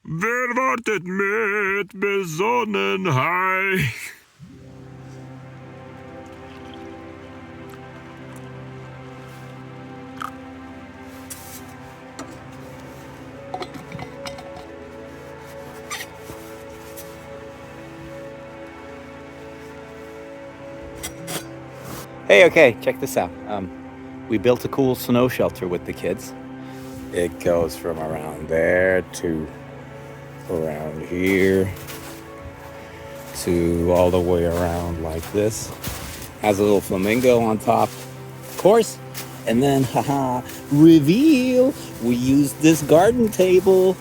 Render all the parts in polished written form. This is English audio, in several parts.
Wer wartet mit Besonnenheit? Hey, okay, check this out. We built a cool snow shelter with the kids. It goes from around there to around here to all the way around like this. Has a little flamingo on top, of course. And then, haha, reveal, we used this garden table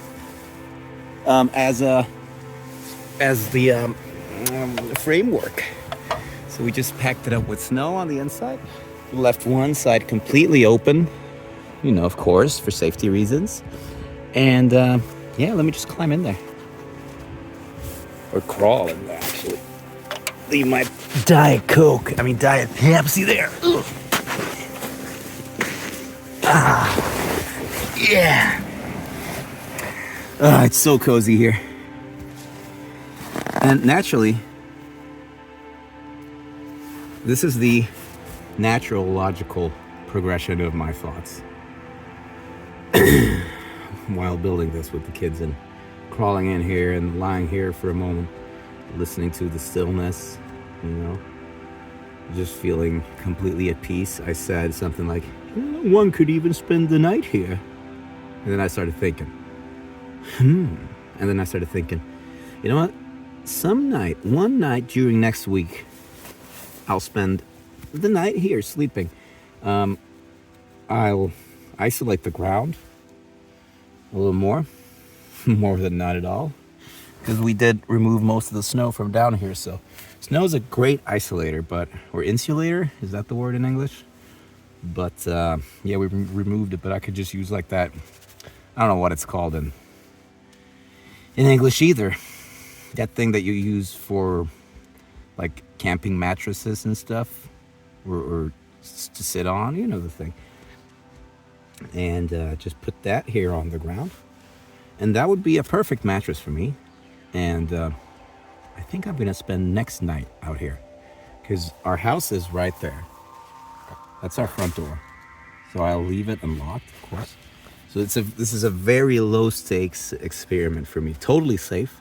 as the framework. So we just packed it up with snow on the inside. Left one side completely open, of course, for safety reasons. And yeah, let me just climb in there. Or crawl in there, actually. Leave my Diet Pepsi there. Ugh. Yeah. It's so cozy here. And naturally, this is the natural, logical progression of my thoughts while building this with the kids and crawling in here and lying here for a moment, listening to the stillness, just feeling completely at peace. I said something like, one could even spend the night here. And then I started thinking, And then I started thinking, you know what? One night during next week, I'll spend the night here sleeping. I'll isolate the ground a little more than not at all, because we did remove most of the snow from down here. So snow is a great isolator, or insulator, is that the word in English? But yeah, we removed it, but I could just use like that, I don't know what it's called in English either, that thing that you use for like camping mattresses and stuff, or to sit on, the thing. And just put that here on the ground, and that would be a perfect mattress for me. And I think I'm gonna spend next night out here, because our house is right there. That's our front door, so I'll leave it unlocked, of course. So this is a very low stakes experiment for me, totally safe.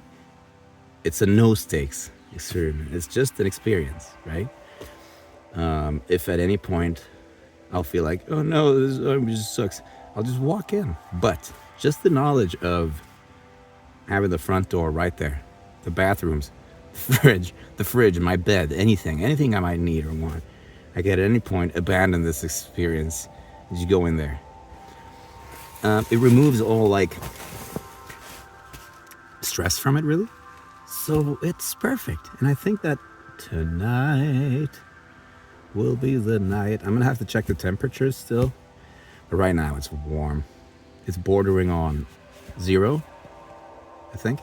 It's a no stakes experiment. It's just an experience, right? If at any point I'll feel like, oh no, this just sucks, I'll just walk in. But just the knowledge of having the front door right there, the bathrooms, the fridge, my bed, anything I might need or want, I can at any point abandon this experience as you go in there. It removes all like stress from it, really. So it's perfect. And I think that tonight will be the night. I'm gonna have to check the temperatures still, but right now it's warm. It's bordering on 0, I think.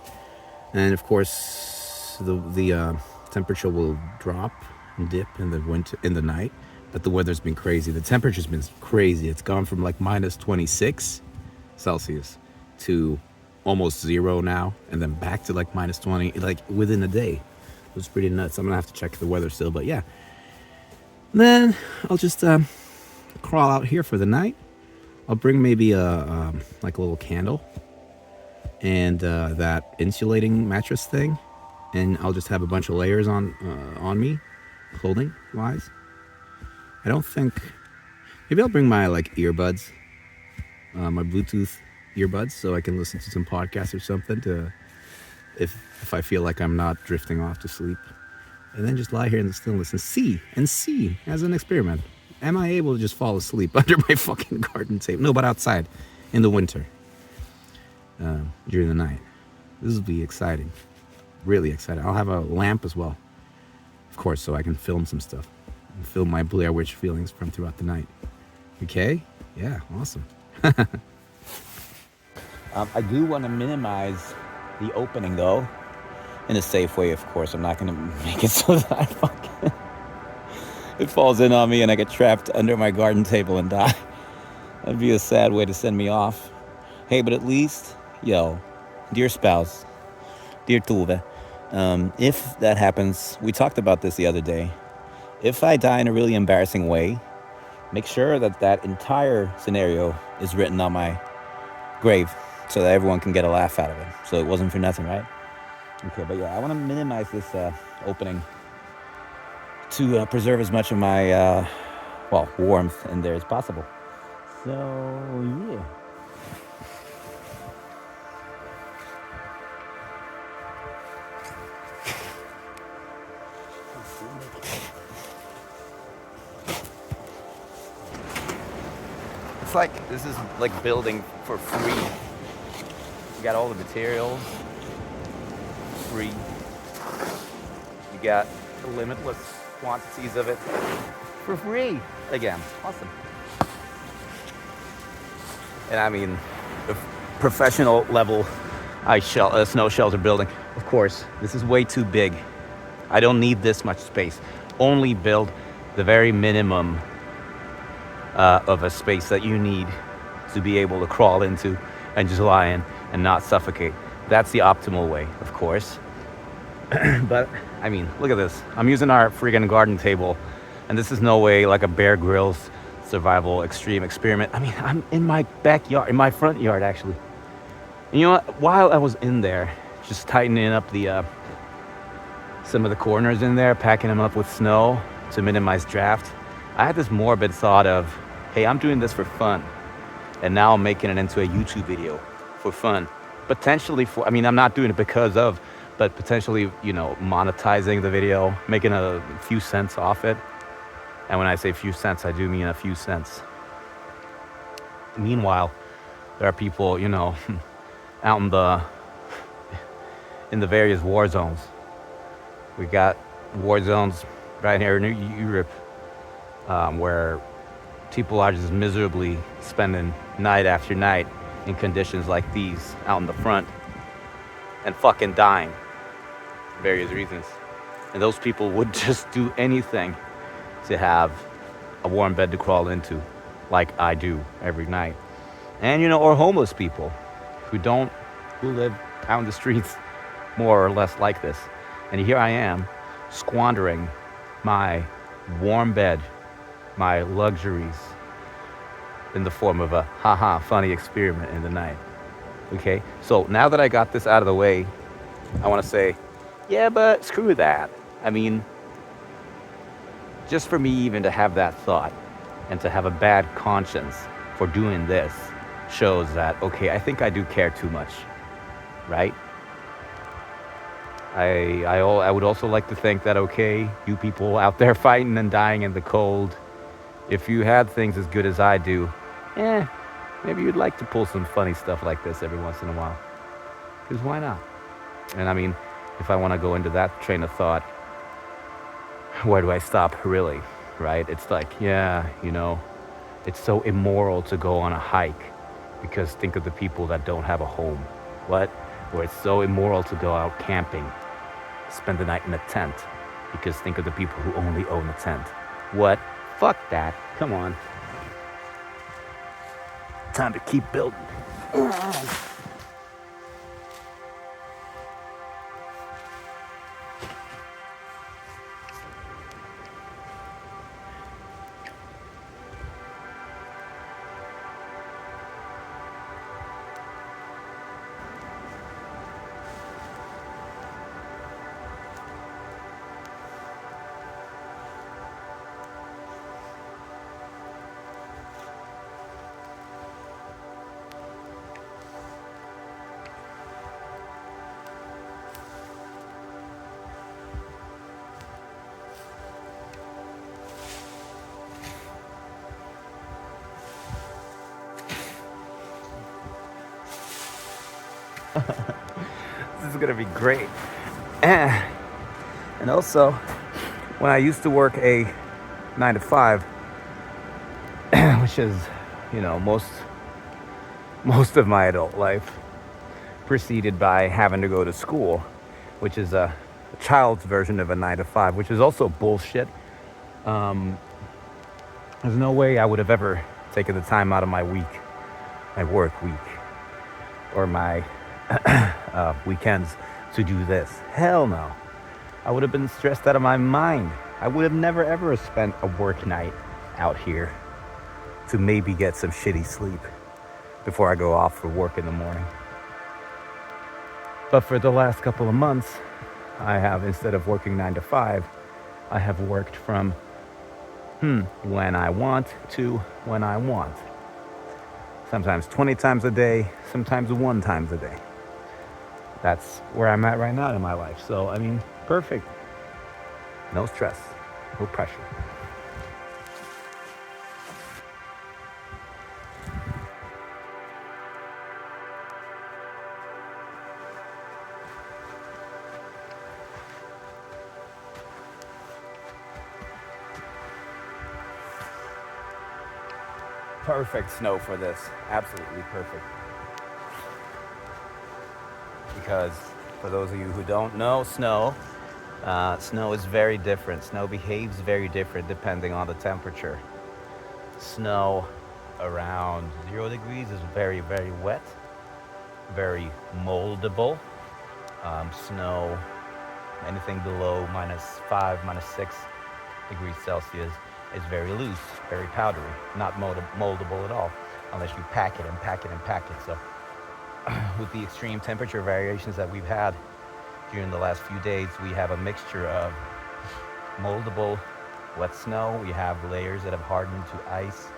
And of course the temperature will drop and dip in the night, but the weather's been crazy. The temperature's been crazy. It's gone from like minus 26 Celsius to almost 0 now, and then back to like minus 20, like within a day. It was pretty nuts. I'm gonna have to check the weather still, but yeah. Then I'll just crawl out here for the night. I'll bring maybe a little candle and that insulating mattress thing, and I'll just have a bunch of layers on me, clothing wise. I don't think, maybe I'll bring my earbuds, my Bluetooth earbuds, so I can listen to some podcasts or something to, if I feel like I'm not drifting off to sleep. And then just lie here in the stillness and see as an experiment. Am I able to just fall asleep under my fucking garden table? No, but outside in the winter, during the night. This will be exciting, really exciting. I'll have a lamp as well, of course, so I can film some stuff and film my Blair Witch feelings from throughout the night. Okay? Yeah, awesome. I do want to minimize the opening though, in a safe way, of course. I'm not going to make it so that it falls in on me and I get trapped under my garden table and die. That'd be a sad way to send me off. Hey, but at least, dear spouse, dear Tuve, if that happens, we talked about this the other day. If I die in a really embarrassing way, make sure that that entire scenario is written on my grave so that everyone can get a laugh out of it. So it wasn't for nothing, right? Okay, but yeah, I want to minimize this opening to preserve as much of my, warmth in there as possible. So, yeah. It's like, this is like building for free. You got all the materials, free. You got limitless quantities of it for free. Again, awesome. And I mean, the professional level snow shelter building. Of course, this is way too big. I don't need this much space. Only build the very minimum of a space that you need to be able to crawl into and just lie in and not suffocate. That's the optimal way, of course. But I mean, look at this. I'm using our friggin' garden table, and this is no way like a Bear Grylls survival extreme experiment. I mean, I'm in my backyard, in my front yard actually. And you know what? While I was in there, just tightening up the some of the corners in there, packing them up with snow to minimize draft, I had this morbid thought of, hey, I'm doing this for fun. And now I'm making it into a YouTube video for fun. Potentially for, I mean, I'm not doing it because of, but potentially, you know, monetizing the video, making a few cents off it. And when I say few cents, I do mean a few cents. Meanwhile, there are people, you know, out in the various war zones. We got war zones right here in Europe, where people are just miserably spending night after night in conditions like these out in the front and fucking dying for various reasons. And those people would just do anything to have a warm bed to crawl into, like I do every night. And, you know, or homeless people who live out in the streets more or less like this. And here I am squandering my warm bed, my luxuries, in the form of a funny experiment in the night. Okay, so now that I got this out of the way, I want to say, yeah, but screw that. I mean, just for me even to have that thought and to have a bad conscience for doing this shows that, okay, I think I do care too much, right? I would also like to think that, okay, you people out there fighting and dying in the cold, if you had things as good as I do, maybe you'd like to pull some funny stuff like this every once in a while. Because why not? And I mean, if I want to go into that train of thought, where do I stop, really? Right? It's like, yeah, you know, it's so immoral to go on a hike because think of the people that don't have a home. What? Or it's so immoral to go out camping, spend the night in a tent because think of the people who only own a tent. What? Fuck that. Come on. Time to keep building. This is gonna be great. And also, when I used to work a 9 to 5, which is, you know, most of my adult life, preceded by having to go to school, which is a child's version of a 9 to 5, which is also bullshit. There's no way I would have ever taken the time out of my week, my work week, or my weekends to do this. Hell no. I would have been stressed out of my mind. I would have never ever spent a work night out here to maybe get some shitty sleep before I go off for work in the morning. But for the last couple of months, I have, instead of working 9 to 5, I have worked from when I want to when I want. Sometimes 20 times a day, sometimes 1 time a day. That's where I'm at right now in my life. So, I mean, perfect. No stress, no pressure. Perfect snow for this. Absolutely perfect. Because for those of you who don't know, snow is very different. Snow behaves very different depending on the temperature. Snow around 0 degrees is very, very wet, very moldable. Snow, anything below -5, -6 degrees Celsius is very loose, very powdery, not moldable at all, unless you pack it and pack it and pack it. So with the extreme temperature variations that we've had during the last few days, we have a mixture of moldable wet snow. We have layers that have hardened to ice.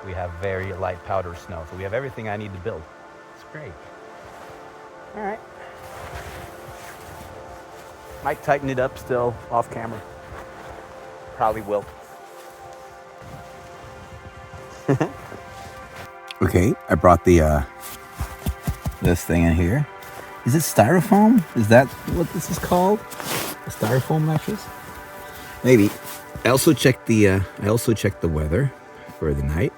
We have very light powder snow. So we have everything I need to build. It's great. All right. Might tighten it up still off camera. Probably will. Okay, I brought the this thing in here. Is it styrofoam? Is that what this is called? A styrofoam mattress? Maybe. I also checked the weather for the night.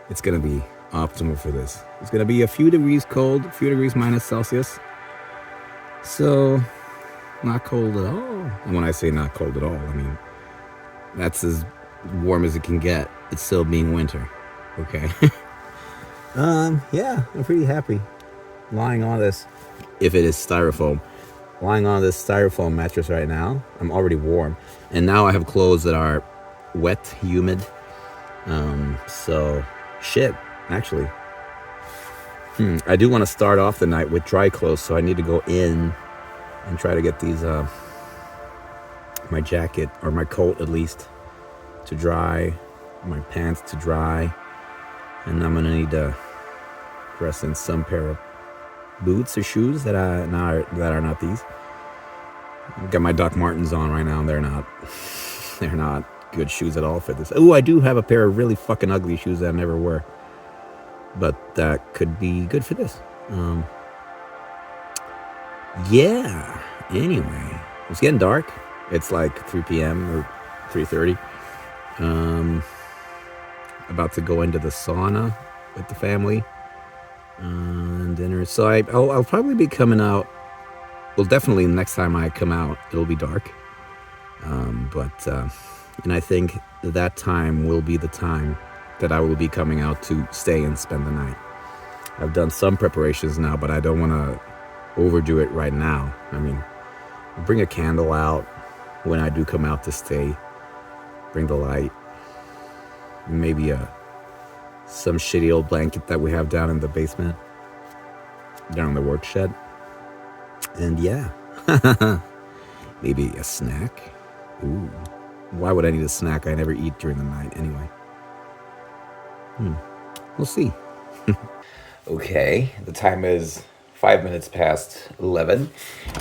It's gonna be optimal for this. It's gonna be a few degrees cold, a few degrees minus Celsius. So not cold at all. And when I say not cold at all, I mean that's as warm as it can get. It's still being winter. Okay. Yeah, I'm pretty happy lying on this, if it is styrofoam, lying on this styrofoam mattress right now. I'm already warm, and now I have clothes that are wet, humid. So shit, actually. I do want to start off the night with dry clothes, so I need to go in and try to get these my jacket, or my coat at least, to dry, my pants to dry, and I'm gonna need to dress in some pair of boots or shoes that are not these. I've got my Doc Martens on right now, and they're not good shoes at all for this. Oh, I do have a pair of really fucking ugly shoes that I never wear, but that could be good for this. Yeah. Anyway, it's getting dark. It's like 3 p.m. or 3:30. About to go into the sauna with the family and dinner. So I'll probably be coming out. Well, definitely next time I come out, it'll be dark. And I think that time will be the time that I will be coming out to stay and spend the night. I've done some preparations now, but I don't want to overdo it right now. I mean, bring a candle out when I do come out to stay. Bring the light. Maybe some shitty old blanket that we have down in the basement, down in the work shed. And yeah, maybe a snack. Ooh, why would I need a snack? I never eat during the night anyway. We'll see. Okay, the time is 5 minutes past 11,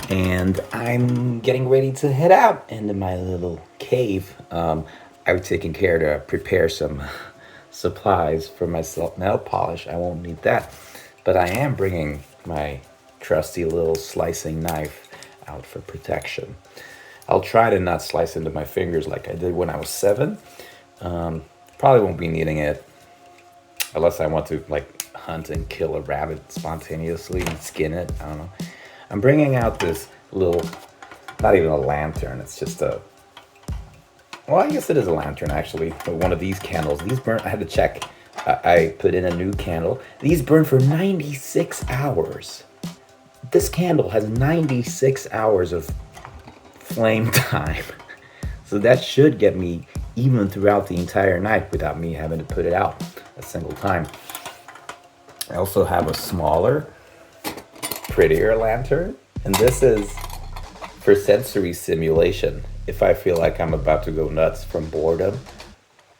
and I'm getting ready to head out into my little cave. I've taken care to prepare some supplies for myself. Nail polish, I won't need that. But I am bringing my trusty little slicing knife out for protection. I'll try to not slice into my fingers like I did when I was 7. Probably won't be needing it unless I want to like hunt and kill a rabbit spontaneously and skin it. I don't know. I'm bringing out this little, not even a lantern, it's just a, well, I guess it is a lantern actually, but one of these candles. These burn, I had to check. I put in a new candle. These burn for 96 hours. This candle has 96 hours of flame time. So that should get me even throughout the entire night without me having to put it out a single time. I also have a smaller, prettier lantern, and this is for sensory simulation. If I feel like I'm about to go nuts from boredom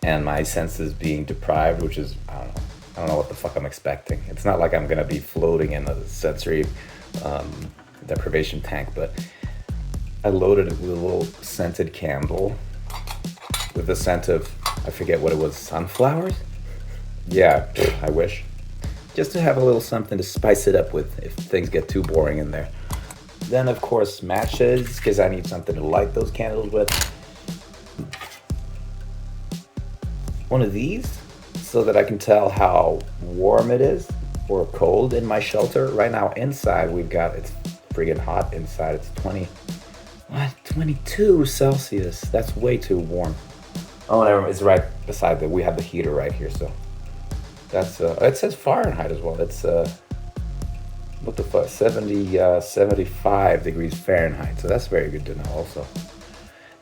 and my senses being deprived, which is, I don't know what the fuck I'm expecting. It's not like I'm gonna be floating in a sensory deprivation tank, but I loaded it with a little scented candle with the scent of, I forget what it was, sunflowers? Yeah, I wish. Just to have a little something to spice it up with if things get too boring in there. Then, of course, matches, because I need something to light those candles with. One of these, so that I can tell how warm it is or cold in my shelter. Right now, inside, it's friggin' hot inside. It's 22 Celsius. That's way too warm. Oh, never mind. It's right beside we have the heater right here, so. That's, it says Fahrenheit as well. It's, what the fuck, 75 degrees Fahrenheit. So that's very good to know also.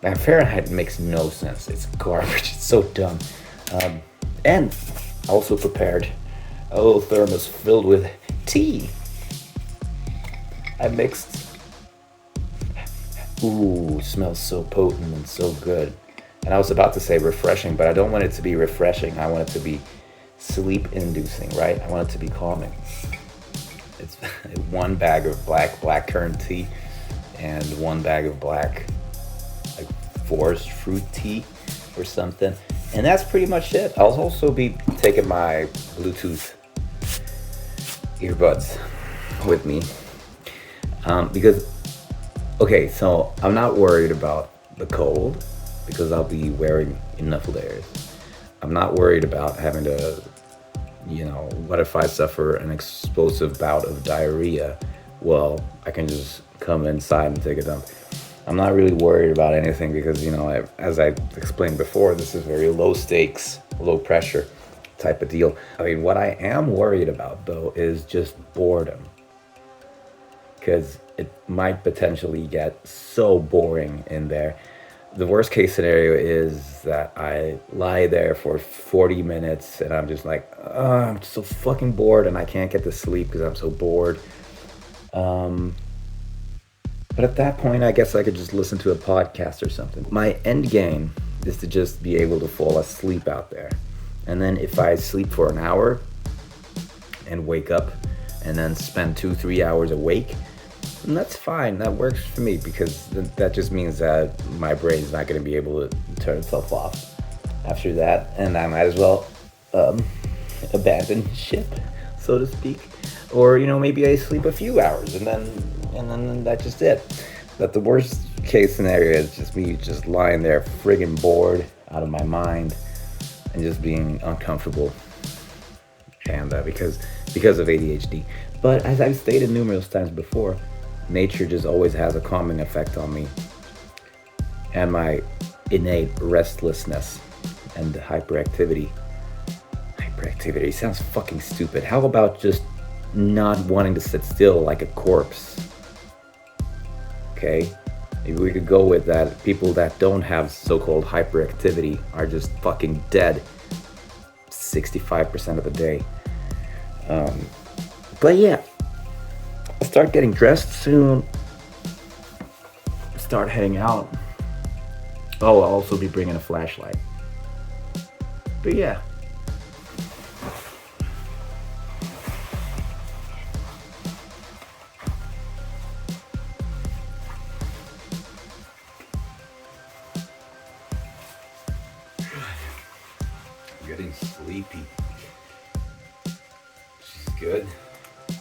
Man, Fahrenheit makes no sense. It's garbage. It's so dumb. And I also prepared a little thermos filled with tea. I mixed. Ooh, smells so potent and so good. And I was about to say refreshing, but I don't want it to be refreshing. I want it to be sleep inducing, right? I want it to be calming. It's 1 bag of black currant tea and 1 bag of black like forest fruit tea or something. And that's pretty much it. I'll also be taking my Bluetooth earbuds with me because, okay, so I'm not worried about the cold because I'll be wearing enough layers. I'm not worried about having to, what if I suffer an explosive bout of diarrhea? Well, I can just come inside and take a dump. I'm not really worried about anything because, as I explained before, this is very low stakes, low pressure type of deal. I mean, what I am worried about, though, is just boredom. Because it might potentially get so boring in there. The worst case scenario is that I lie there for 40 minutes and I'm just like, I'm so fucking bored and I can't get to sleep because I'm so bored. But at that point, I guess I could just listen to a podcast or something. My end game is to just be able to fall asleep out there. And then if I sleep for an hour and wake up and then spend 2-3 hours awake, and that's fine. That works for me because that just means that my brain's not going to be able to turn itself off after that, and I might as well abandon ship, so to speak. Or maybe I sleep a few hours and then that's just it. But the worst case scenario is just me just lying there friggin' bored out of my mind and just being uncomfortable, and because of ADHD. But as I've stated numerous times before, nature just always has a calming effect on me and my innate restlessness and hyperactivity. Hyperactivity sounds fucking stupid. How about just not wanting to sit still like a corpse? Okay, maybe we could go with that. People that don't have so-called hyperactivity are just fucking dead 65% of the day. But yeah, I'll start getting dressed soon. Start heading out. Oh, I'll also be bringing a flashlight. But yeah. I'm getting sleepy. She's good.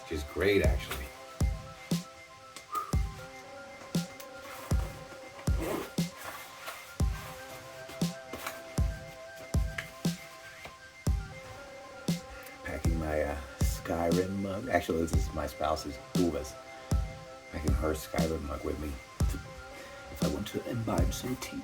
She's great, actually. Packing my Skyrim mug. Actually, this is my spouse's Uva's. Packing her Skyrim mug with me if I want to imbibe some tea.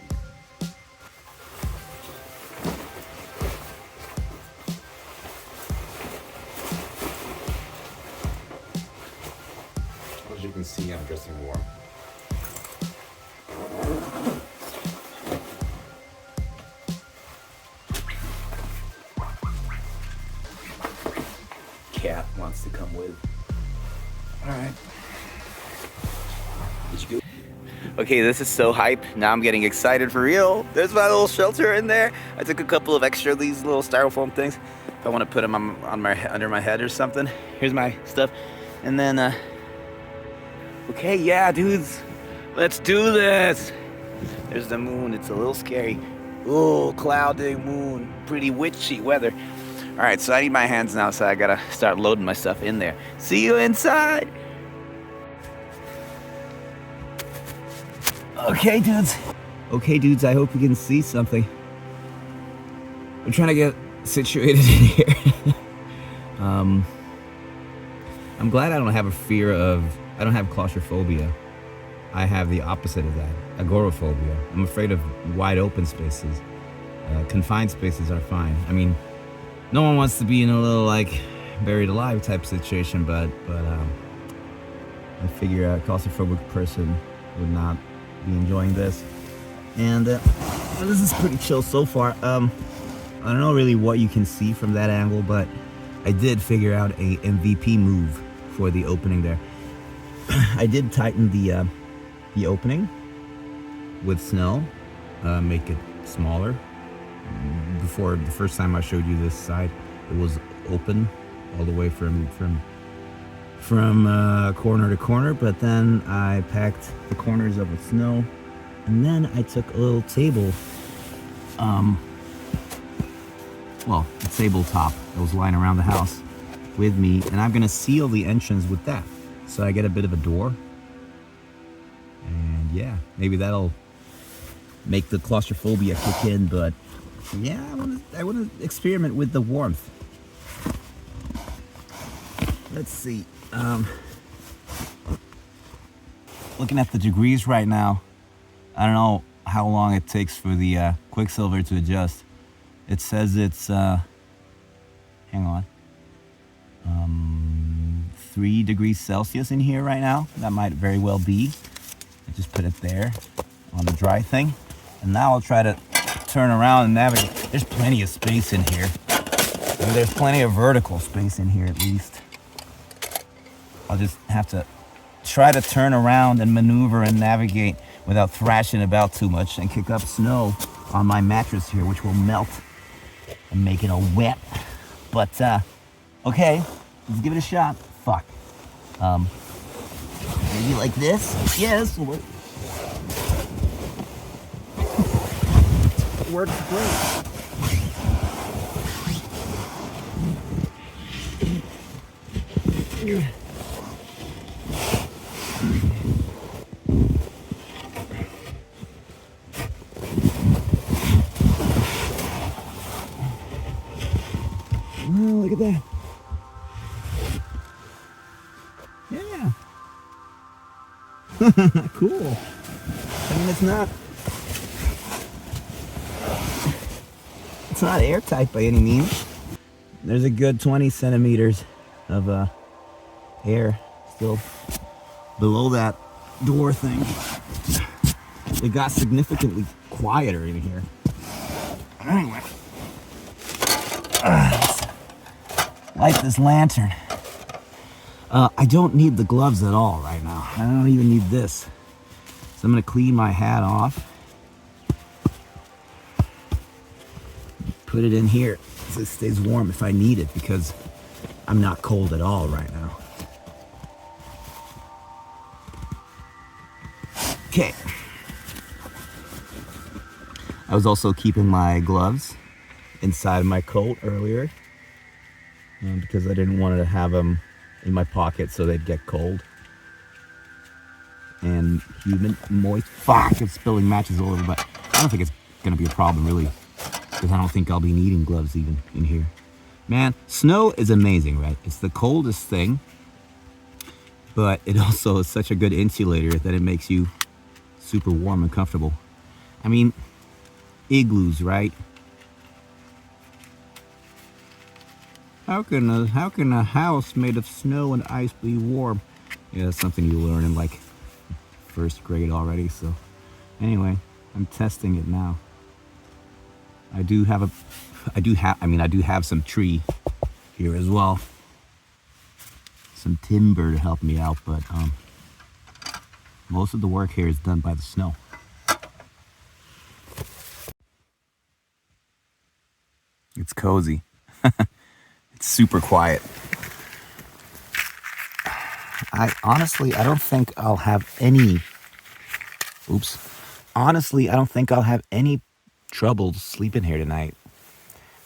can see, I'm dressing warm. Cat wants to come with. All right. Did you go? Okay, this is so hype. Now I'm getting excited for real. There's my little shelter in there. I took a couple of extra of these little styrofoam things. If I want to put them on my under my head or something. Here's my stuff. And then, okay, yeah, dudes. Let's do this. There's the moon. It's a little scary. Oh, cloudy moon. Pretty witchy weather. All right, so I need my hands now, so I gotta start loading my stuff in there. See you inside. Okay, dudes. Okay, dudes, I hope you can see something. I'm trying to get situated in here. I'm glad I don't have a fear of, I don't have claustrophobia. I have the opposite of that, agoraphobia. I'm afraid of wide open spaces. Confined spaces are fine. I mean, no one wants to be in a little like buried alive type situation, but I figure a claustrophobic person would not be enjoying this. And this is pretty chill so far. I don't know really what you can see from that angle, but I did figure out a MVP move for the opening there. I did tighten the opening with snow, make it smaller. Before, the first time I showed you this side, it was open all the way from corner to corner, but then I packed the corners up with snow, and then I took a little table, well, a tabletop that was lying around the house with me, and I'm gonna seal the entrance with that, so I get a bit of a door, and yeah, maybe that'll make the claustrophobia kick in, but yeah, I want to experiment with the warmth. Let's see. Looking at the degrees right now, I don't know how long it takes for the Quicksilver to adjust. It says it's, hang on, 3 degrees Celsius in here right now. That might very well be. I just put it there on the dry thing. And now I'll try to turn around and navigate. There's plenty of space in here. And there's plenty of vertical space in here at least. I'll just have to try to turn around and maneuver and navigate without thrashing about too much and kick up snow on my mattress here, which will melt and make it all wet. But, okay, let's give it a shot. Fuck. Maybe like this? Yes. It works great. Oh, look at that. Yeah. Cool. I mean, it's not airtight by any means. There's a good 20 centimeters of air still below that door thing. It got significantly quieter in here. Anyway, let's light this lantern. I don't need the gloves at all right now. I don't even need this. So I'm gonna clean my hat off. Put it in here so it stays warm if I need it, because I'm not cold at all right now. Okay. I was also keeping my gloves inside my coat earlier because I didn't want to have them in my pocket so they'd get cold and humid, moist. Fuck, it's spilling matches all over, but I don't think it's gonna be a problem really, because I don't think I'll be needing gloves even in here. Man, snow is amazing, right? It's the coldest thing, but it also is such a good insulator that it makes you super warm and comfortable. I mean, igloos, right? How can a house made of snow and ice be warm? Yeah, it's something you learn in like first grade already. So anyway, I'm testing it now. I do have some tree here as well. Some timber to help me out, but most of the work here is done by the snow. It's cozy. It's super quiet. I don't think I'll have any trouble sleeping here tonight.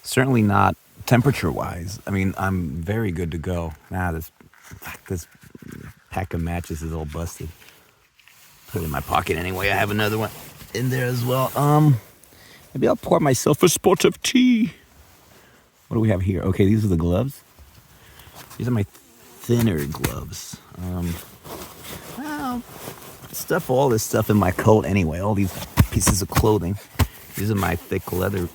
Certainly not temperature-wise. I mean, I'm very good to go. This pack of matches is all busted. Put it in my pocket anyway. I have another one in there as well. Maybe I'll pour myself a spot of tea. What do we have here? Okay, these are the gloves. These are my thinner gloves. I'll stuff all this stuff in my coat anyway. All these pieces of clothing. These are my thick leather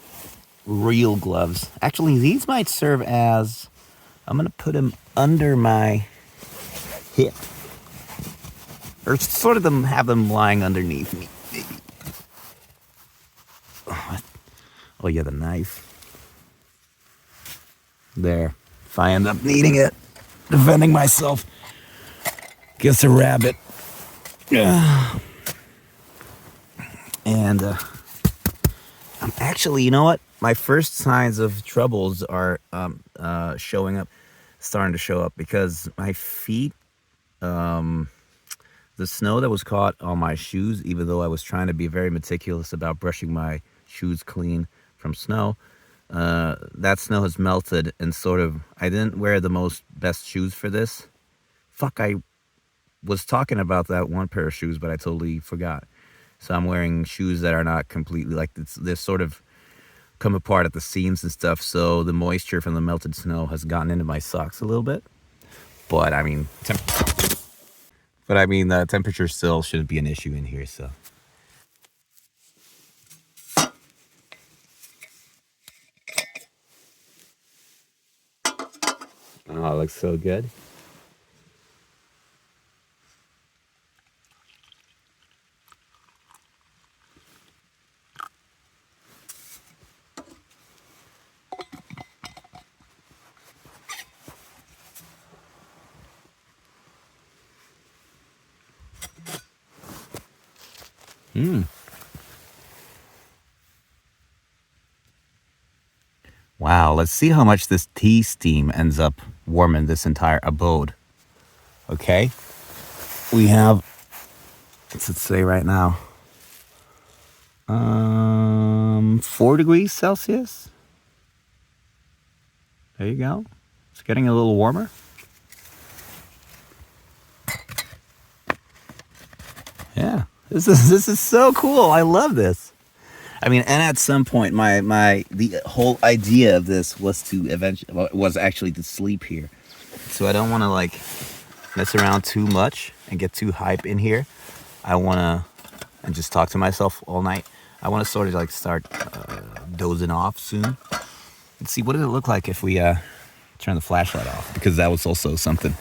real gloves. Actually, these might serve as... I'm going to put them under my hip. Or sort of have them lying underneath me. Maybe. Oh yeah, the knife. There. If I end up needing it, defending myself against a rabbit. And I'm actually, you know what? My first signs of troubles are starting to show up because my feet, the snow that was caught on my shoes, even though I was trying to be very meticulous about brushing my shoes clean from snow, that snow has melted and I didn't wear the best shoes for this. Fuck, I was talking about that one pair of shoes, but I totally forgot. So I'm wearing shoes that are not completely, they're sort of come apart at the seams and stuff, so the moisture from the melted snow has gotten into my socks a little bit. But I mean, the temperature still shouldn't be an issue in here, so. Oh, it looks so good. Wow, let's see how much this tea steam ends up warming this entire abode. Okay, we have, let's say right now, 4 degrees Celsius. There you go. It's getting a little warmer. Yeah, this is so cool. I love this. I mean, and at some point, the whole idea of this was actually to sleep here. So I don't want to mess around too much and get too hype in here. I want to and just talk to myself all night. I want to sort of start dozing off soon. Let's see, what does it look like if we turn the flashlight off? Because that was also something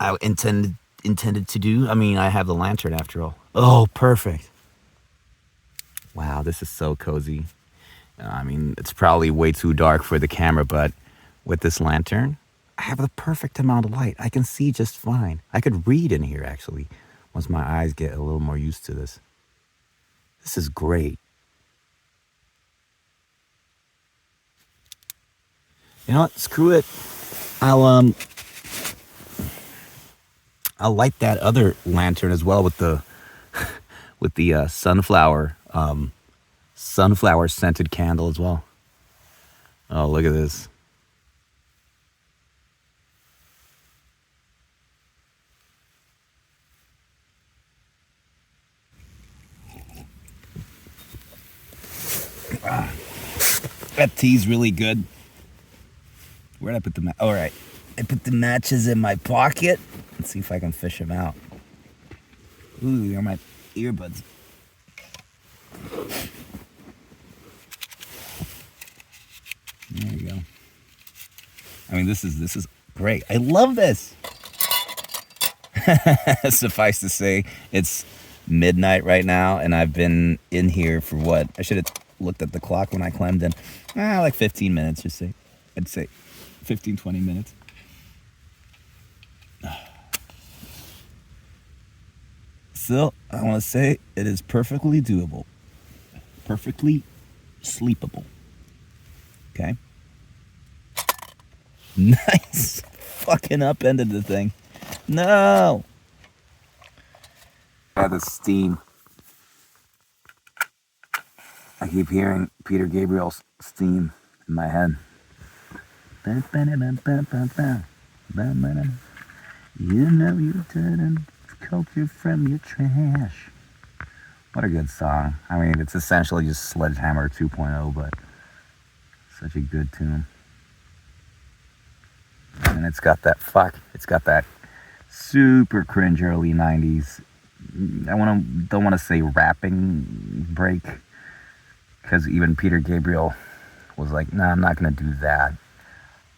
I intended to do. I mean, I have the lantern after all. Oh, perfect. Wow, this is so cozy. I mean, it's probably way too dark for the camera, but with this lantern, I have the perfect amount of light. I can see just fine. I could read in here, actually, once my eyes get a little more used to this. This is great. You know what? Screw it. I'll light that other lantern as well with the sunflower scented candle as well. Oh, look at this. That tea's really good. Where'd I put the all right. I put the matches in my pocket. Let's see if I can fish them out. Ooh, they're my earbuds. There you go. I mean, this is great. I love this. Suffice to say, it's midnight right now, and I've been in here for what? I should have looked at the clock when I climbed in. Like 15 minutes, I'd say 15, 20 minutes. Still, I want to say it is perfectly doable. Perfectly sleepable. Okay? Nice. Fucking upended the thing. No! I have the steam. I keep hearing Peter Gabriel's steam in my head. You know you didn't culture from your trash. What a good song. I mean, it's essentially just Sledgehammer 2.0, but such a good tune. And it's got that super cringe early 90s. Don't want to say rapping break, because even Peter Gabriel was like, nah, I'm not going to do that.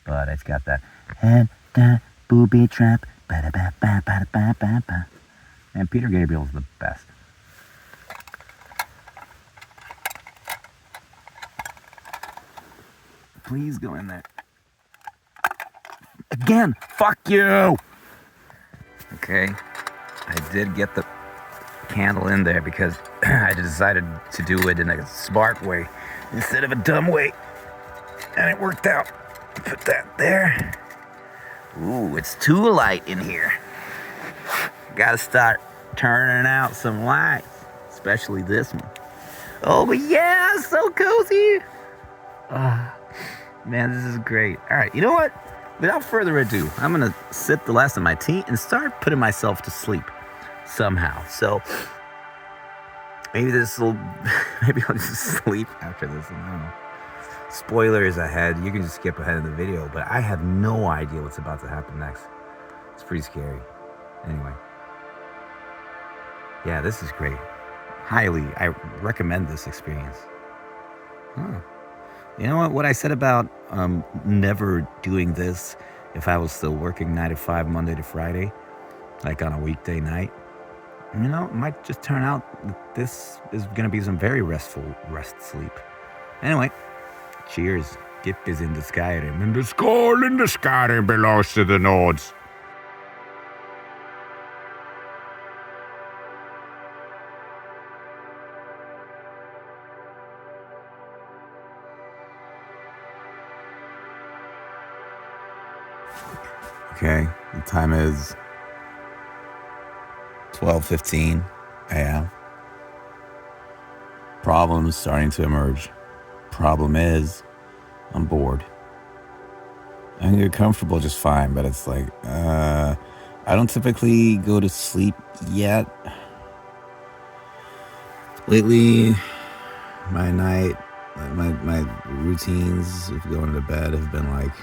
But it's got that head that booby trap. And Peter Gabriel's the best. Please go in there. Again, fuck you! Okay, I did get the candle in there because I decided to do it in a smart way instead of a dumb way. And it worked out. Put that there. Ooh, it's too light in here. Gotta start turning out some lights, especially this one. Oh, but yeah, so cozy. Man, this is great. All right, you know what? Without further ado, I'm gonna sip the last of my tea and start putting myself to sleep somehow. So maybe maybe I'll just sleep after this. I don't know. Spoilers ahead. You can just skip ahead in the video, but I have no idea what's about to happen next. It's pretty scary. Anyway. Yeah, this is great. I recommend this experience. Huh. You know what I said about never doing this if I was still working 9 to 5 Monday to Friday, like on a weekday night? You know, it might just turn out that this is going to be some very restful sleep. Anyway, cheers. Get this in the Skyrim. And the skull in the Skyrim belongs to the Nords. Okay, the time is 12:15 a.m. Problems starting to emerge. Problem is, I'm bored. I can get comfortable just fine, but it's like, I don't typically go to sleep yet. Lately, my routines of going to bed have been like,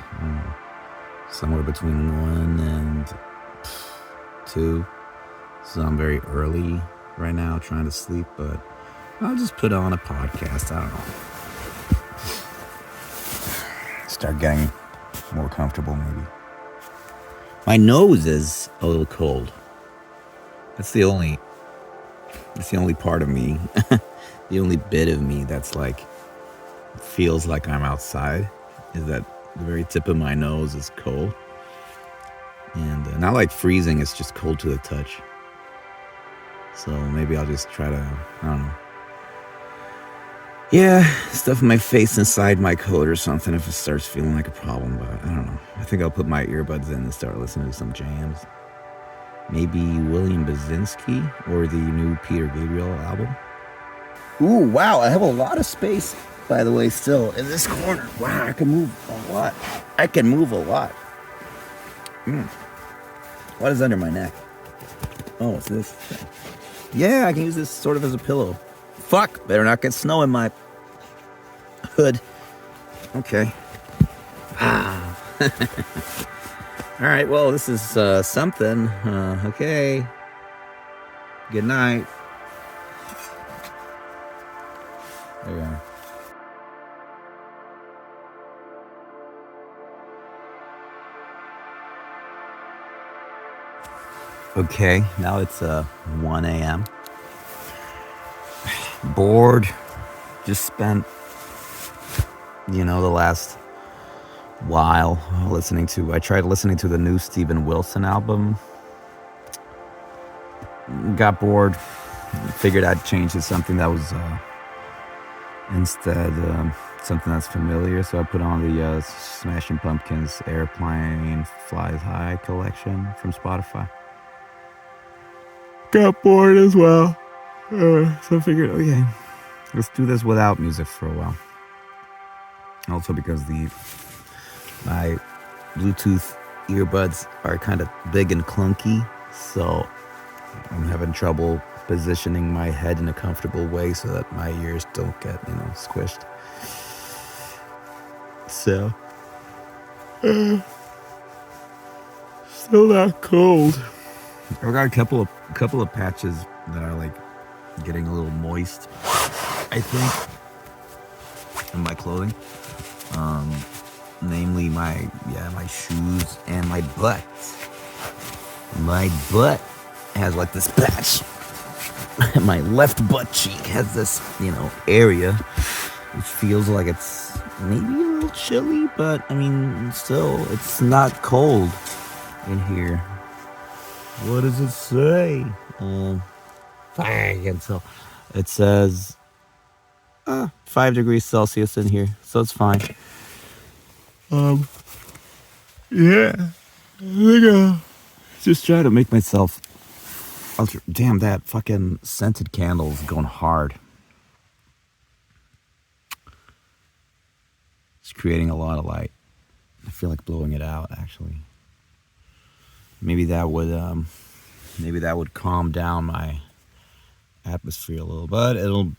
somewhere between 1 and 2. So I'm very early right now trying to sleep, but I'll just put on a podcast. I don't know. Start getting more comfortable, maybe. My nose is a little cold. That's the only part of me, the only bit of me that's like, feels like I'm outside, is that the very tip of my nose is cold. And not like freezing, it's just cold to the touch. So maybe I'll just try to, I don't know. Yeah, stuff my face inside my coat or something if it starts feeling like a problem, but I don't know. I think I'll put my earbuds in and start listening to some jams. Maybe William Basinski or the new Peter Gabriel album. Ooh, wow, I have a lot of space, by the way, still in this corner. Wow, I can move a lot. What is under my neck? Oh, what's this thing? Yeah, I can use this sort of as a pillow. Fuck, better not get snow in my hood. Okay. All right, well, this is something. Okay. Good night. There you are. Okay, now it's 1 a.m. Bored. Just spent, the last while I tried listening to the new Steven Wilson album. Got bored. Figured I'd change to something that was instead something that's familiar. So I put on the Smashing Pumpkins Airplane Flies High collection from Spotify. Got bored as well. So I figured, okay, let's do this without music for a while. Also because my Bluetooth earbuds are kind of big and clunky, so I'm having trouble positioning my head in a comfortable way so that my ears don't get, squished. So, still not cold. I've got a couple of patches that are like getting a little moist, I think, in my clothing. Namely my shoes and my butt. My butt has like this patch. My left butt cheek has this, area which feels like it's maybe a little chilly, but I mean, still, it's not cold in here. What does it say? I can tell. It says 5 degrees Celsius in here, so it's fine. Yeah. Just try to make myself. Damn, that fucking scented candle is going hard. It's creating a lot of light. I feel like blowing it out, actually. Maybe that would calm down my atmosphere a little, but it'll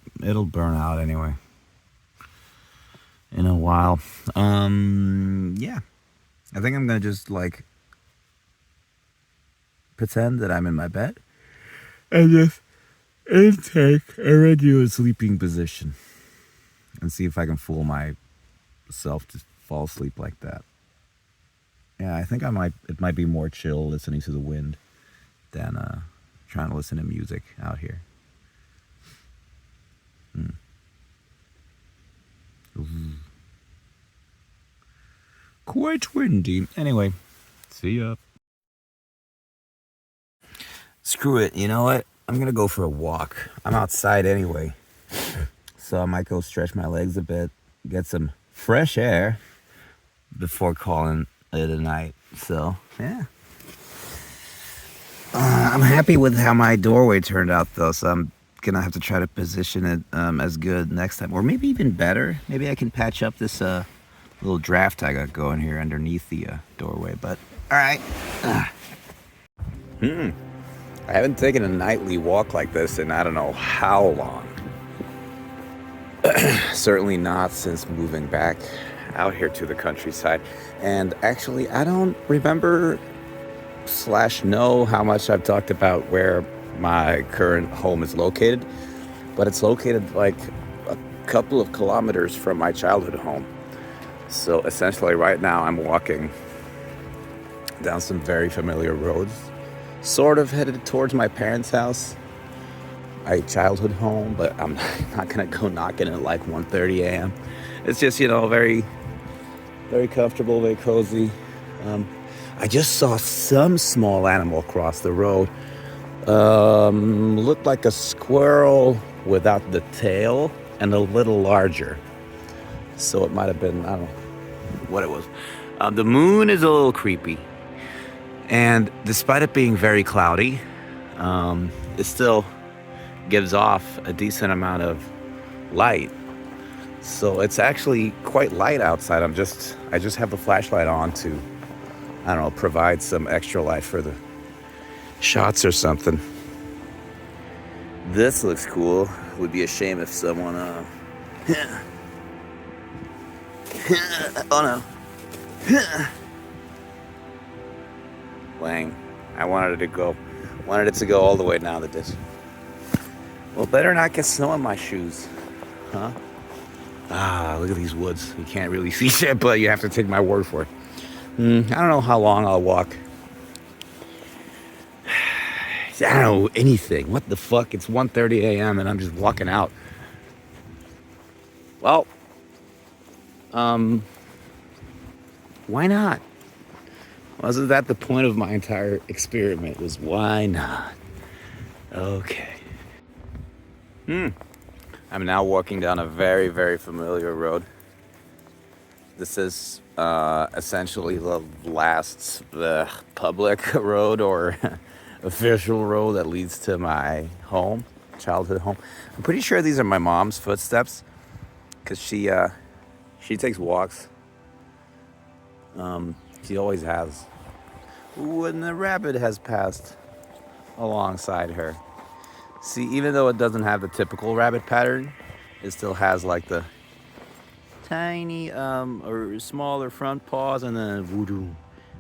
burn out anyway in a while. Yeah, I think I'm gonna just like pretend that I'm in my bed and just intake a regular sleeping position and see if I can fool myself to fall asleep like that. Yeah, I think it might be more chill listening to the wind than trying to listen to music out here. Quite windy. Anyway, see ya. Screw it. You know what? I'm gonna go for a walk. I'm outside anyway, so I might go stretch my legs a bit, get some fresh air before calling it a night. So yeah. I'm happy with how my doorway turned out, though, so I'm gonna have to try to position it as good next time, or maybe even better. Maybe I can patch up this little draft I got going here underneath the doorway. But all right. I haven't taken a nightly walk like this in I don't know how long. Certainly not since moving back out here to the countryside. And actually, I don't remember / know how much I've talked about where my current home is located, but it's located like a couple of kilometers from my childhood home. So essentially right now I'm walking down some very familiar roads, sort of headed towards my parents' house, my childhood home, but I'm not gonna go knocking at like 1:30 a.m. It's just, very, very comfortable, very cozy. I just saw some small animal across the road. Looked like a squirrel without the tail and a little larger. So it might have been, I don't know what it was. The moon is a little creepy. And despite it being very cloudy, it still gives off a decent amount of light. So it's actually quite light outside. I just have the flashlight on to, I don't know, provide some extra light for the shots or something. This looks cool. Would be a shame if someone, oh no. Wang. I wanted it to go all the way down the ditch. Well, better not get snow on my shoes. Huh? Look at these woods. You can't really see shit, but you have to take my word for it. I don't know how long I'll walk. I don't know anything. What the fuck? It's 1:30 a.m. and I'm just walking out. Well, why not? Wasn't that the point of my entire experiment? Was why not? Okay. I'm now walking down a very, very familiar road. This is essentially the last public road or official road that leads to my home, childhood home. I'm pretty sure these are my mom's footsteps because she takes walks. She always has. Ooh, and the rabbit has passed alongside her. See, even though it doesn't have the typical rabbit pattern, it still has like the tiny or smaller front paws and then voodoo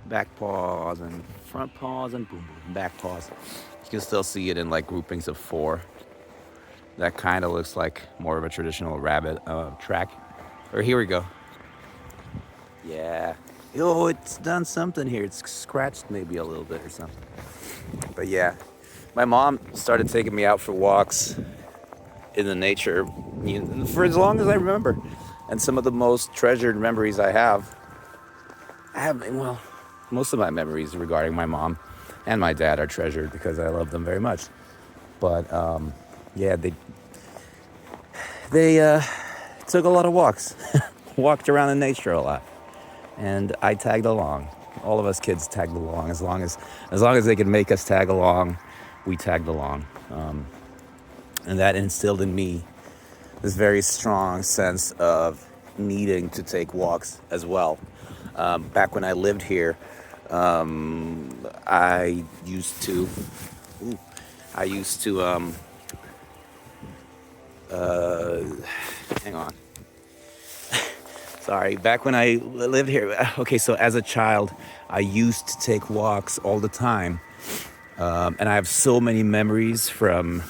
back paws and front paws and boom boom back paws. You can still see it in like groupings of 4. That kind of looks like more of a traditional rabbit track. Or here we go. Yeah. Oh, it's done something here. It's scratched maybe a little bit or something. But yeah, my mom started taking me out for walks in the nature for as long as I remember. And some of the most treasured memories I have, well, most of my memories regarding my mom and my dad are treasured because I love them very much. But yeah, they took a lot of walks, walked around in nature a lot. And I tagged along. All of us kids tagged along. As long as they could make us tag along, we tagged along. And that instilled in me this very strong sense of needing to take walks as well. Back when I lived here, I used to hang on. Sorry, back when I lived here. Okay, so as a child, I used to take walks all the time. And I have so many memories from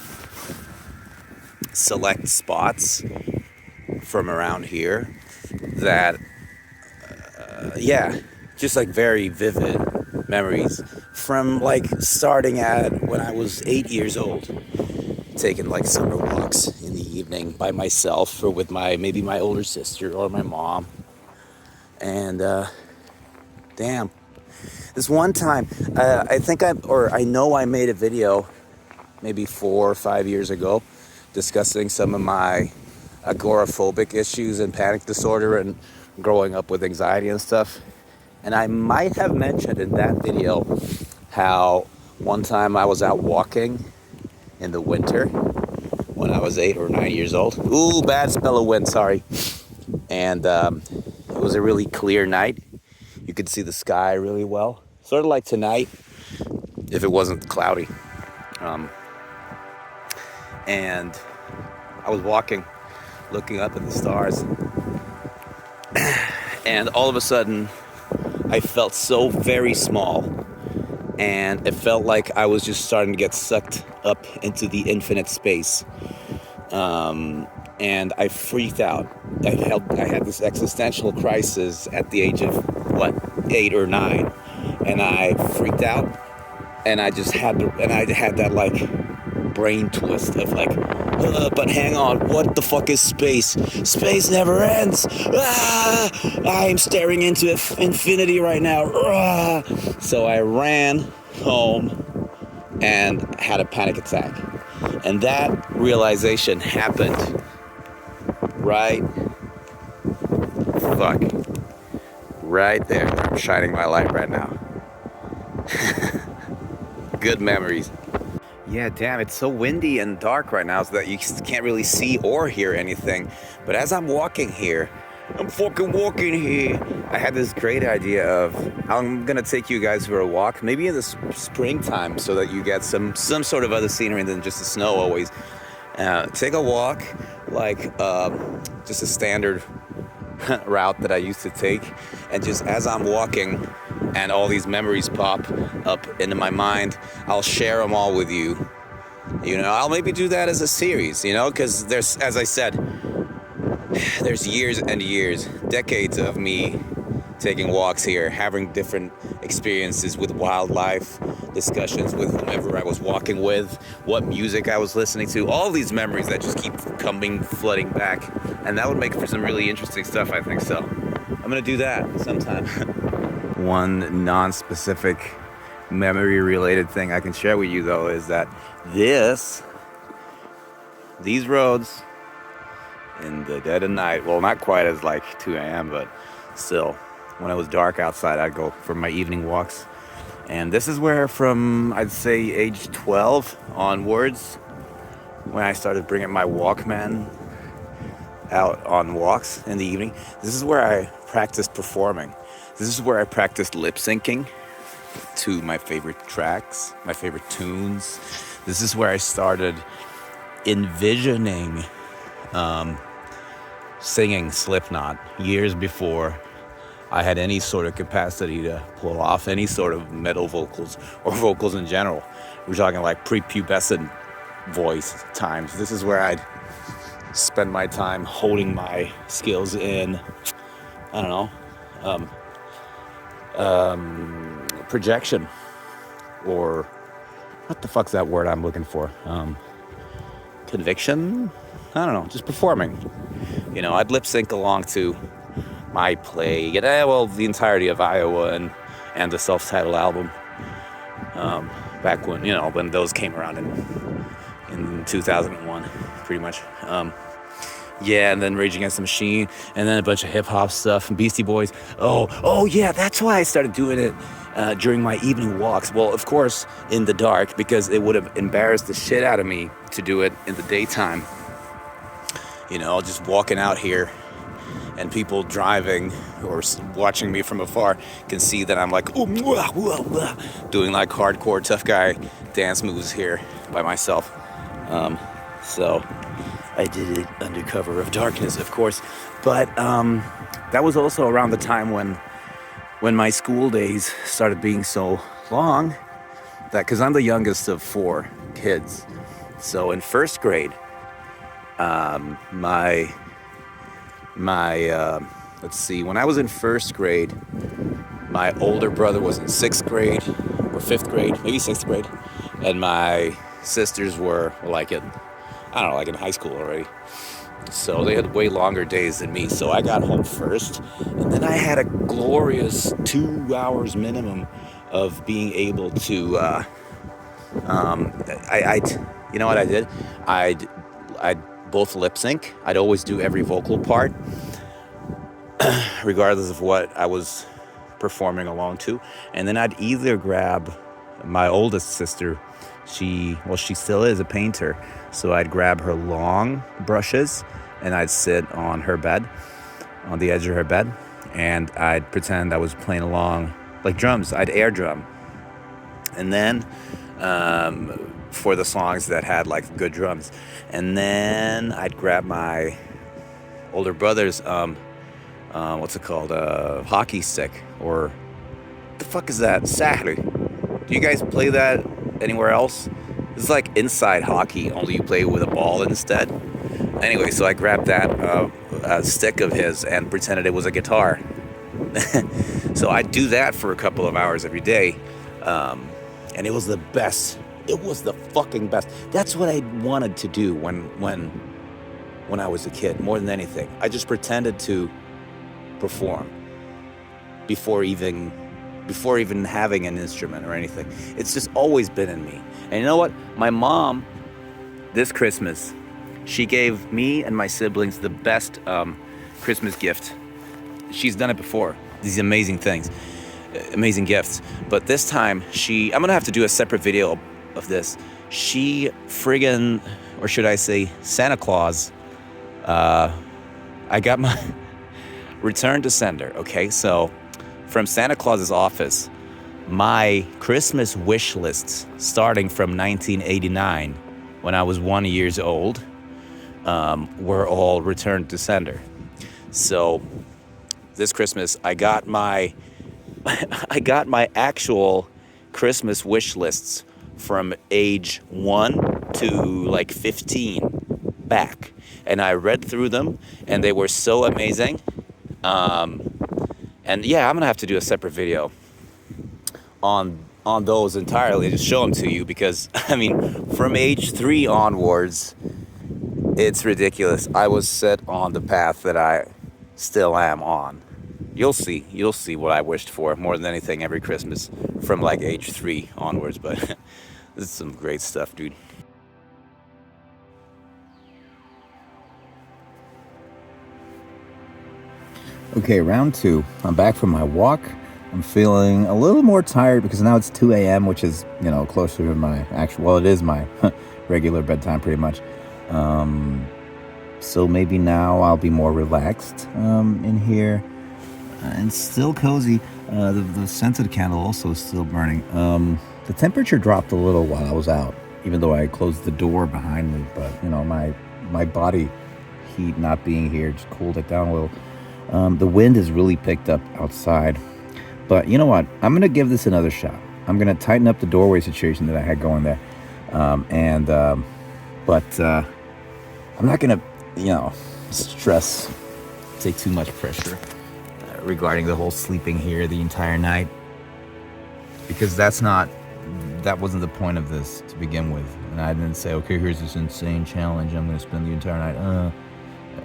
select spots from around here that, yeah, just like very vivid memories from like starting at when I was 8 years old, taking like summer walks in the evening by myself or with maybe my older sister or my mom. And damn, this one time, I know I made a video maybe 4 or 5 years ago discussing some of my agoraphobic issues and panic disorder and growing up with anxiety and stuff. And I might have mentioned in that video how one time I was out walking in the winter when I was 8 or 9 years old. Ooh, bad spell of wind, sorry. And it was a really clear night. You could see the sky really well. Sort of like tonight, if it wasn't cloudy. And I was walking, looking up at the stars. And all of a sudden, I felt so very small. And it felt like I was just starting to get sucked up into the infinite space. And I freaked out. I had this existential crisis at the age of, 8 or 9. And I freaked out. And I had that like brain twist of like, but hang on, what the fuck is space? Space never ends. I am staring into infinity right now. So I ran home and had a panic attack. And that realization happened right there. I'm shining my light right now. Good memories. Yeah, damn, it's so windy and dark right now so that you can't really see or hear anything. But as I'm walking here, I'm fucking walking here, I had this great idea of, I'm gonna take you guys for a walk, maybe in the springtime, so that you get some sort of other scenery than just the snow always. Take a walk, like just a standard route that I used to take, and just as I'm walking and all these memories pop up into my mind, I'll share them all with you. You know, I'll maybe do that as a series, you know, because as I said, there's years and years, decades of me taking walks here, having different experiences with wildlife, discussions with whomever I was walking with, what music I was listening to, all these memories that just keep coming, flooding back. And that would make for some really interesting stuff, I think. So I'm gonna do that sometime. One non-specific memory-related thing I can share with you, though, is that these roads in the dead of night, well, not quite as like 2 a.m., but still, when it was dark outside, I'd go for my evening walks. And this is where, from I'd say age 12 onwards, when I started bringing my Walkman out on walks in the evening, this is where I practiced performing. This is where I practiced lip syncing to my favorite tracks, my favorite tunes. This is where I started envisioning singing Slipknot years before I had any sort of capacity to pull off any sort of metal vocals or vocals in general. We're talking like prepubescent voice times. This is where I'd spend my time holding my skills in, I don't know, projection, or what the fuck's that word I'm looking for? Conviction? I don't know, just performing. You know, I'd lip sync along to my play, the entirety of FINOWA and the self-titled album. Back when those came around in 2001, pretty much. And then Rage Against the Machine, and then a bunch of hip hop stuff and Beastie Boys. Oh yeah, that's why I started doing it during my evening walks. Well, of course, in the dark, because it would have embarrassed the shit out of me to do it in the daytime. You know, just walking out here, and people driving or watching me from afar can see that I'm like, ooh, wah, wah, wah, doing like hardcore tough guy dance moves here by myself. So I did it under cover of darkness, of course. But that was also around the time when my school days started being so long, that, because I'm the youngest of 4 kids. So in first grade, let's see, when I was in first grade, my older brother was in 6th grade or 5th grade, maybe 6th grade, and my sisters were like in high school already. So they had way longer days than me. So I got home first, and then I had a glorious 2 hours minimum of being able to, you know what I did? I'd both lip sync. I'd always do every vocal part, regardless of what I was performing along to. And then I'd either grab my oldest sister. She still is a painter. So I'd grab her long brushes and I'd sit on her bed, on the edge of her bed, and I'd pretend I was playing along like drums. I'd air drum. And then for the songs that had like good drums. And then I'd grab my older brother's hockey stick, or what the fuck is that? Sahli. Do you guys play that anywhere else? It's like inside hockey, only you play with a ball instead. Anyway, so I grabbed that stick of his and pretended it was a guitar. So I'd do that for a couple of hours every day, and it was the best. It was the fucking best. That's what I wanted to do when I was a kid, more than anything. I just pretended to perform before even having an instrument or anything. It's just always been in me. And you know what? My mom, this Christmas, she gave me and my siblings the best Christmas gift. She's done it before. These amazing things, amazing gifts. But this time, I'm gonna have to do a separate video of this. She friggin', or should I say Santa Claus, I got my return to sender, okay? So from Santa Claus's office, my Christmas wish lists starting from 1989, when I was 1 year old, were all returned to sender. So this Christmas, I got my actual Christmas wish lists from age 1 to like 15 back, and I read through them, and they were so amazing. And yeah, I'm gonna have to do a separate video on those entirely, just show them to you, because I mean, from age 3 onwards, it's ridiculous. I was set on the path that I still am on. You'll see what I wished for more than anything every Christmas from like age 3 onwards. But this is some great stuff, dude. Okay, round 2. I'm back from my walk. I'm feeling a little more tired because now it's 2 a.m., which is, you know, closer to my actual, well, it is my regular bedtime pretty much. So maybe now I'll be more relaxed in here. And still cozy. The scented candle also is still burning. The temperature dropped a little while I was out, even though I closed the door behind me. But, you know, my body heat not being here just cooled it down a little. The wind has really picked up outside. But you know what? I'm going to give this another shot. I'm going to tighten up the doorway situation that I had going there. But I'm not going to, you know, take too much pressure regarding the whole sleeping here the entire night. Because that wasn't the point of this to begin with. And I didn't say, okay, here's this insane challenge. I'm going to spend the entire night.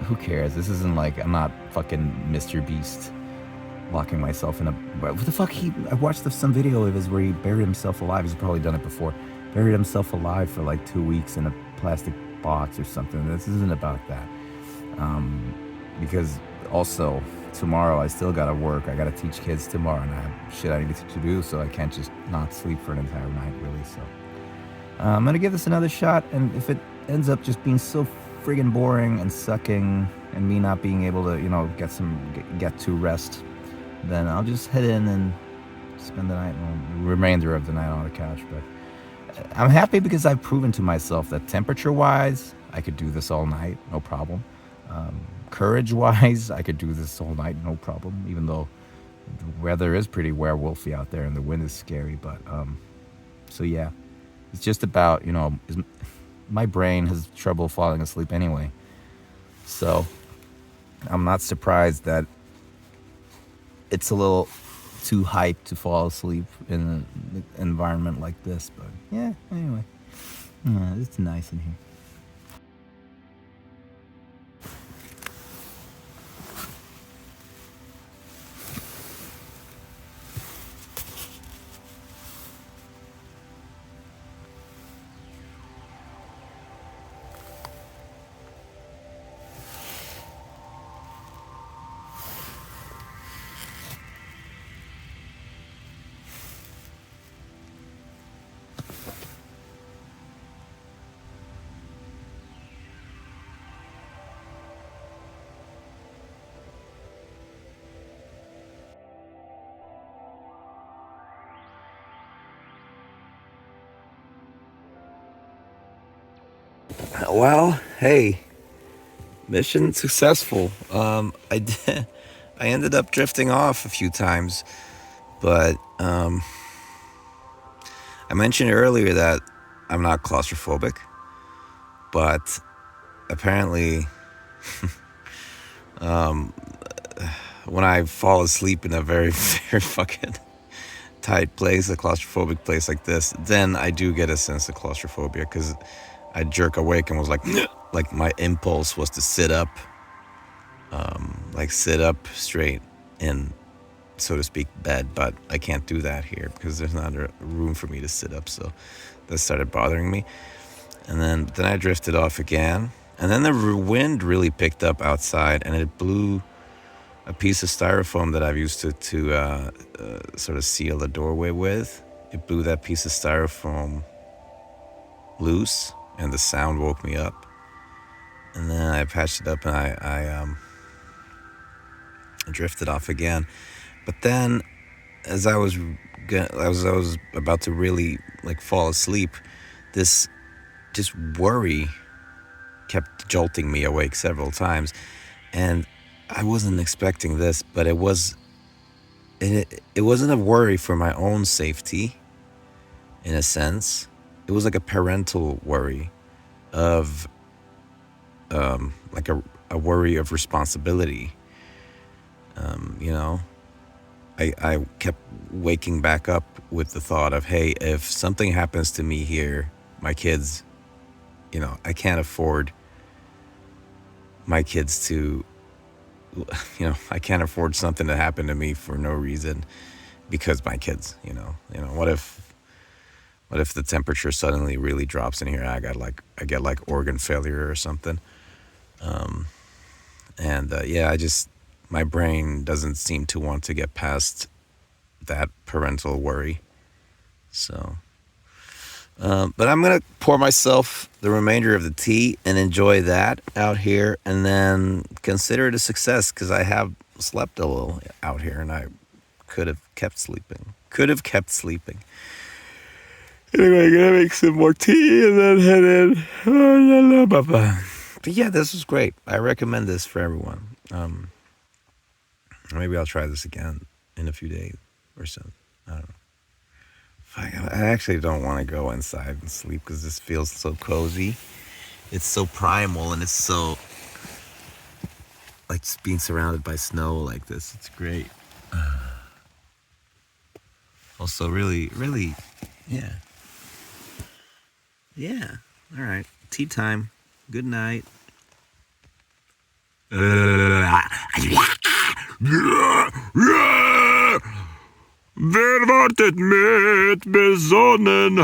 Who cares? This isn't like, I'm not fucking Mr. Beast locking myself in a... What the fuck? I watched some video of his where he buried himself alive. He's probably done it before. Buried himself alive for like 2 weeks in a plastic box or something. This isn't about that. Because also, tomorrow I still gotta work. I gotta teach kids tomorrow, and I have shit I need to do, so I can't just not sleep for an entire night, really. So I'm gonna give this another shot, and if it ends up just being so friggin' boring and sucking, and me not being able to, you know, get to rest, then I'll just head in and spend the night, the remainder of the night on the couch. But I'm happy because I've proven to myself that temperature-wise, I could do this all night, no problem. Courage-wise, I could do this all night, no problem, even though the weather is pretty werewolfy out there and the wind is scary. But, so yeah, it's just about, you know, my brain has trouble falling asleep anyway. So I'm not surprised that it's a little too hyped to fall asleep in an environment like this. But yeah, anyway, it's nice in here. Well, hey, mission successful. I ended up drifting off a few times, but I mentioned earlier that I'm not claustrophobic, but apparently when I fall asleep in a very, very fucking tight place, a claustrophobic place like this, then I do get a sense of claustrophobia, because I jerk awake and was like my impulse was to sit up, sit up straight in, so to speak, bed, but I can't do that here because there's not a room for me to sit up. So that started bothering me, and then I drifted off again, and then the wind really picked up outside, and it blew a piece of styrofoam that I've used to sort of seal the doorway with. It blew that piece of styrofoam loose, and the sound woke me up. And then I patched it up, and I drifted off again. But then, as I was about to really fall asleep, this just worry kept jolting me awake several times, and I wasn't expecting this, but it wasn't a worry for my own safety, in a sense. It was like a parental worry of a worry of responsibility, you know, I kept waking back up with the thought of, hey, if something happens to me here, my kids, I can't afford my kids to, I can't afford something to happen to me for no reason because my kids, what if the temperature suddenly really drops in here? I get like organ failure or something. Yeah, my brain doesn't seem to want to get past that parental worry. So, but I'm going to pour myself the remainder of the tea and enjoy that out here, and then consider it a success because I have slept a little out here and I could have kept sleeping. Anyway, gonna make some more tea and then head in. But yeah, this was great. I recommend this for everyone. Maybe I'll try this again in a few days or so. I don't know. I actually don't want to go inside and sleep because this feels so cozy. It's so primal and it's so like being surrounded by snow like this. It's great. Also, really, yeah. Yeah. All right. Tea time. Good night. Wer wartet mit besonnenheit?